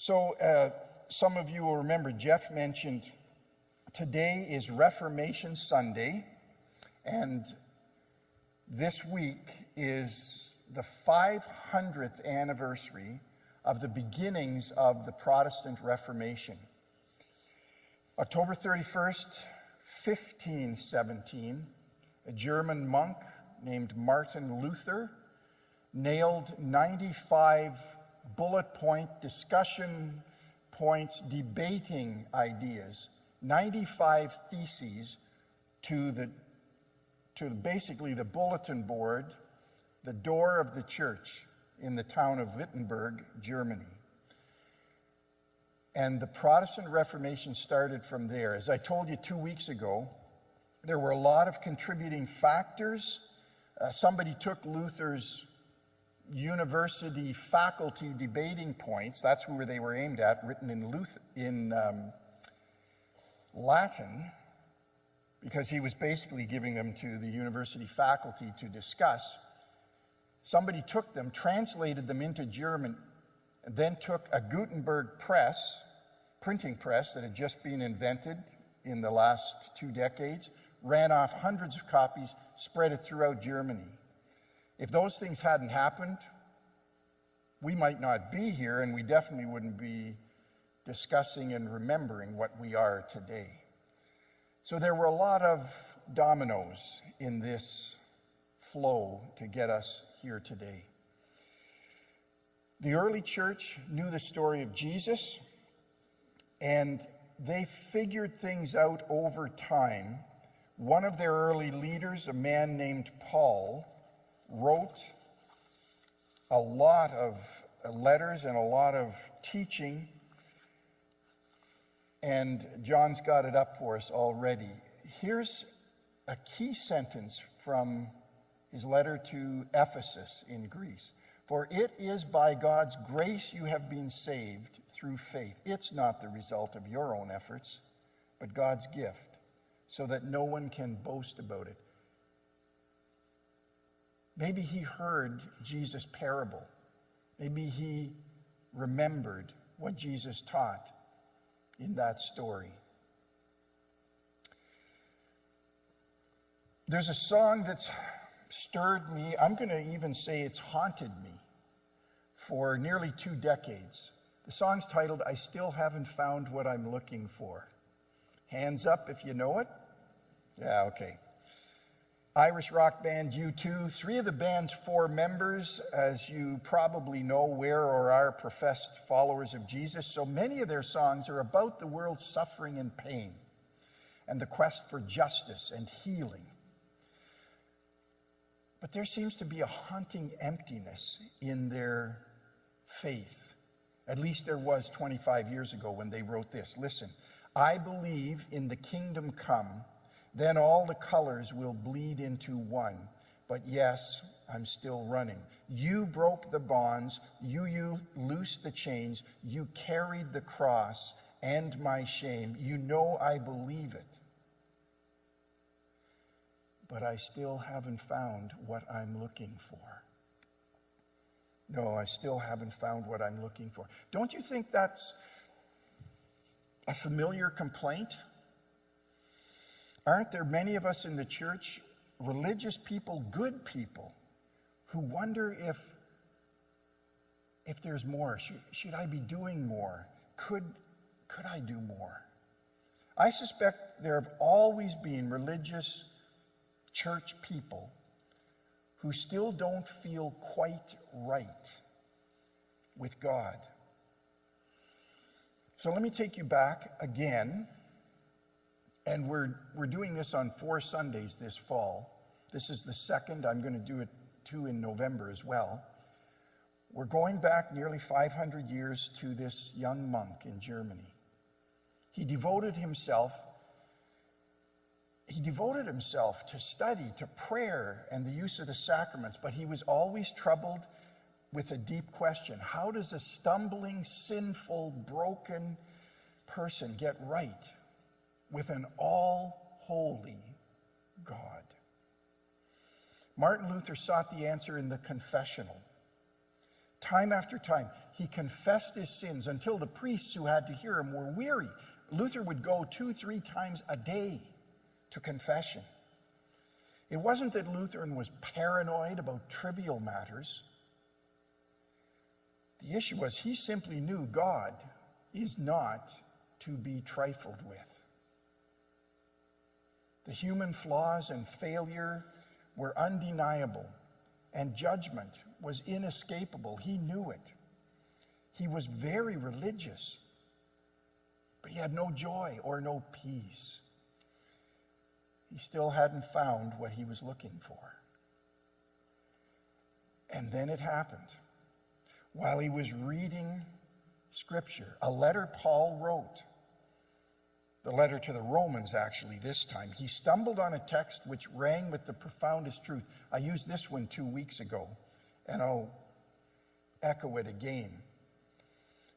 So some of you will remember Jeff mentioned today is Reformation Sunday, and this week is the 500th anniversary of the beginnings of the Protestant Reformation. October 31st, 1517, a German monk named Martin Luther nailed 95 bullet point discussion points debating ideas, 95 theses to basically the bulletin board, the door of the church in the town of Wittenberg, Germany. And the Protestant Reformation started from there. As I told you 2 weeks ago, there were a lot of contributing factors. Somebody took Luther's university faculty debating points, that's where they were aimed at, written in Latin, because he was basically giving them to the university faculty to discuss. Somebody took them, translated them into German, and then took a Gutenberg press, printing press that had just been invented in the last 2 decades, ran off hundreds of copies, spread it throughout Germany. If those things hadn't happened, we might not be here, and we definitely wouldn't be discussing and remembering what we are today. So there were a lot of dominoes in this flow to get us here today. The early church knew the story of Jesus, and they figured things out over time. One of their early leaders, a man named Paul, wrote a lot of letters and a lot of teaching, and John's got it up for us already. Here's a key sentence from his letter to Ephesus in Greece. For it is by God's grace you have been saved through faith. It's not the result of your own efforts, but God's gift, so that no one can boast about it. Maybe he heard Jesus' parable. Maybe he remembered what Jesus taught in that story. There's a song that's stirred me. I'm going to even say it's haunted me for nearly 2 decades. The song's titled, I Still Haven't Found What I'm Looking For. Hands up if you know it. Yeah, okay. Irish rock band U2. 3 of the band's 4 members, as you probably know, were or are professed followers of Jesus. So many of their songs are about the world's suffering and pain and the quest for justice and healing. But there seems to be a haunting emptiness in their faith. At least there was 25 years ago when they wrote this. Listen, I believe in the kingdom come. Then all the colors will bleed into one. But yes, I'm still running. You broke the bonds. You loosed the chains. You carried the cross and my shame. You know I believe it. But I still haven't found what I'm looking for. No, I still haven't found what I'm looking for. Don't you think that's a familiar complaint? Aren't there many of us in the church, religious people, good people, who wonder if there's more? Should I be doing more? Could I do more? I suspect there have always been religious church people who still don't feel quite right with God. So let me take you back again. And we're doing this on 4 Sundays this fall. This is the second. I'm going to do it 2 in November as well. We're going back nearly 500 years to this young monk in Germany. He devoted himself to study, to prayer, and the use of the sacraments, but he was always troubled with a deep question. How does a stumbling, sinful, broken person get right with an all-holy God? Martin Luther sought the answer in the confessional. Time after time, he confessed his sins until the priests who had to hear him were weary. Luther would go 2-3 times a day to confession. It wasn't that Lutheran was paranoid about trivial matters. The issue was he simply knew God is not to be trifled with. The human flaws and failure were undeniable, and judgment was inescapable. He knew it. He was very religious, but he had no joy or no peace. He still hadn't found what he was looking for. And then it happened. While he was reading Scripture, a letter Paul wrote, the letter to the Romans actually this time, he stumbled on a text which rang with the profoundest truth. I used this one 2 weeks ago, and I'll echo it again.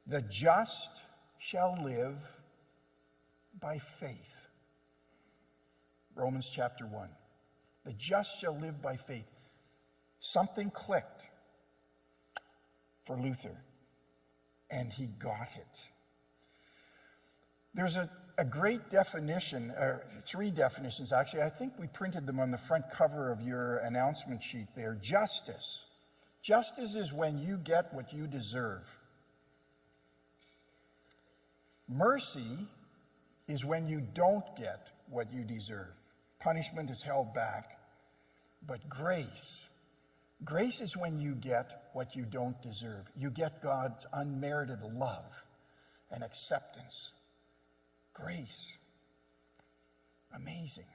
The just shall live by faith. Romans chapter 1. The just shall live by faith. Something clicked for Luther, and he got it. There's a great definition, 3 definitions actually. I think we printed them on the front cover of your announcement sheet there. Justice. Justice is when you get what you deserve. Mercy is when you don't get what you deserve. Punishment is held back. But grace is when you get what you don't deserve. You get God's unmerited love and acceptance. Grace. Amazing.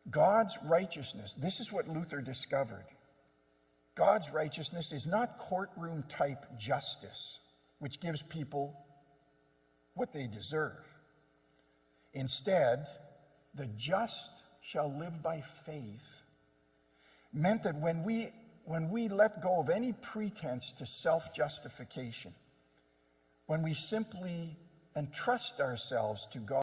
God's righteousness, this is what Luther discovered. God's righteousness is not courtroom type justice, which gives people what they deserve. Instead, the just shall live by faith meant that when we let go of any pretense to self-justification, when we simply entrust ourselves to God,